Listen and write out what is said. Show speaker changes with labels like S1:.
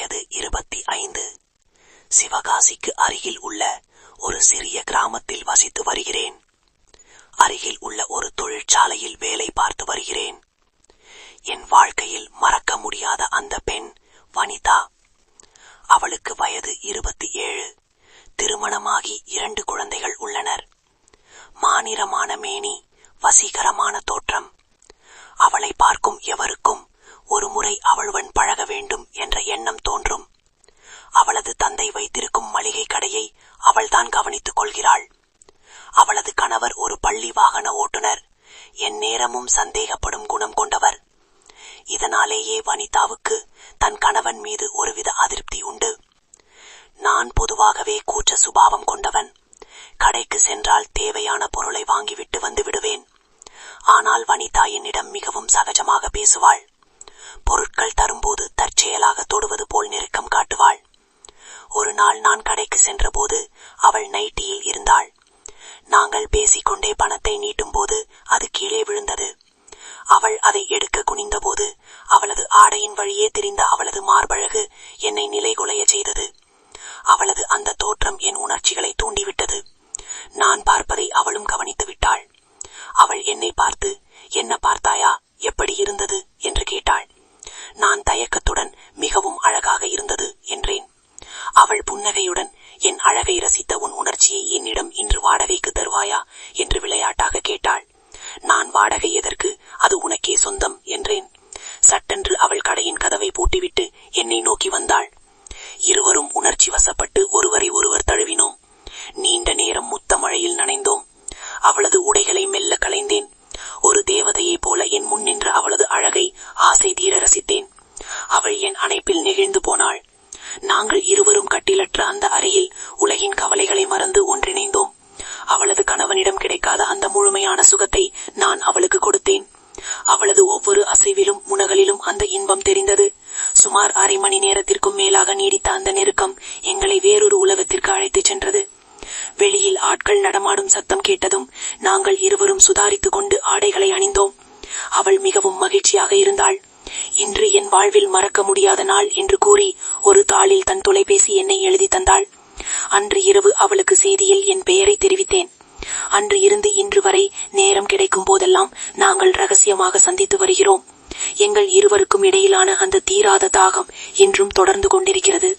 S1: வயது 25. சிவகாசிக்கு அருகில் உள்ள ஒரு சிறிய கிராமத்தில் வசித்து வருகிறேன். அருகில் உள்ள ஒரு தொழிற்சாலையில் வேலை பார்த்து வருகிறேன். என் வாழ்க்கையில் மறக்க முடியாத அந்த பெண் வனிதா. அவளுக்கு வயது 27. திருமணமாகி 2 குழந்தைகள் உள்ளனர். மாநிறமான மேனி, வசீகரமான தோற்றம். அவளை பார்க்கும் எவருக்கும் ஒரு முறை அவளுடன் பழக வேண்டும் என்ற எண்ணம் தோன்றும். அவளது தந்தை வைத்திருக்கும் மளிகை கடையை அவள்தான் கவனித்துக் கொள்கிறாள். அவளது கணவர் ஒரு பள்ளி வாகன ஓட்டுநர். என் நேரமும் சந்தேகப்படும் குணம் கொண்டவர். இதனாலேயே வனிதாவுக்கு தன் கணவன் மீது ஒருவித அதிருப்தி உண்டு. நான் பொதுவாகவே கூச்ச சுபாவம் கொண்டவன். கடைக்கு சென்றால் தேவையான பொருளை வாங்கிவிட்டு வந்து விடுவேன். ஆனால் வனிதா என்னிடம் மிகவும் சகஜமாக பேசுவாள். பொருட்கள் தரும்போது தற்செயலாக தொடுவது போல் நெருக்கம் காட்டுவாள். ஒரு நாள் நான் கடைக்கு சென்ற போது அவள் நைட்டியில் இருந்தாள். நாங்கள் பேசிக்கொண்டே பணத்தை நீட்டும் போது அது கீழே விழுந்தது. அவள் அதை எடுக்க குனிந்த போது அவளது ஆடையின் வழியே திரிந்த அவளது மார்பழகு என்னை நிலைகுலைய செய்தது. அவளது அந்த தோற்றம் என் உணர்ச்சிகளை தூண்டிவிட்டது. நான் பார்ப்பதை அவளும் கவனித்து விட்டாள். அவள் என்னை பார்த்து, என்ன பார்த்தாயா, எப்படி இருந்தது என்று கேட்டாள். நான் தயக்கத்துடன் மிகவும் அழகாக இருந்தது என்றேன். அவள் புன்னகையுடன், என் அழகை ரசித்த உன் உணர்ச்சியை என்னிடம் இன்று வாடகைக்கு தருவாயா என்று விளையாட்டாக கேட்டாள். நான் வாடகை எதற்கு, அது உனக்கே சொந்தம் என்றேன். சட்டென்று அவள் கடையின் கதவை பூட்டிவிட்டு என்னை நோக்கி வந்தாள். இருவரும் உணர்ச்சி வசப்பட்டு ஒருவரை ஒருவர் தழுவினோம். நீண்ட நேரம் முத்த மழையில் நனைந்தோம். அவளது உடைகளை மெல்ல களைந்தேன். ஒரு தேவதையைப் போல என் முன் நின்ற அவளது அழகை ஆசை தீர ரசித்தேன். அவள் என் அணைப்பில் நெகிழ்ந்து போனாள். நாங்கள் இருவரும் கட்டிலற்ற அந்த அறையில் உலகின் கவலைகளை மறந்து ஒன்றிணைந்தோம். அவளது கணவனிடம் கிடைக்காத அந்த முழுமையான சுகத்தை நான் அவளுக்கு கொடுத்தேன். அவளது ஒவ்வொரு அசைவிலும் முனகலிலும் அந்த இன்பம் தெரிந்தது. சுமார் அரை மணி நேரத்திற்கும் மேலாக நீடித்த அந்த நெருக்கம் எங்களை வேறொரு உலகத்திற்கு அழைத்துச் சென்றது. வெளியில் ஆட்கள் நடமாடும் சத்தம் கேட்டதும் நாங்கள் இருவரும் சுதாரித்துக் கொண்டு ஆடைகளை அணிந்தோம். அவள் மிகவும் மகிழ்ச்சியாக இருந்தாள். இன்று என் வாழ்வில் மறக்க முடியாத நாள் என்று கூறி ஒரு தாளில் தன் தொலைபேசி எண்ணை எழுதி தந்தாள். அன்று இரவு அவளுக்கு செய்தியில் என் பெயரை தெரிவித்தேன். அன்று இருந்து இன்று வரை நேரம் கிடைக்கும் போதெல்லாம் நாங்கள் ரகசியமாக சந்தித்து வருகிறோம். எங்கள் இருவருக்கும் இடையிலான அந்த தீராத தாகம் இன்றும் தொடர்ந்து கொண்டிருக்கிறது.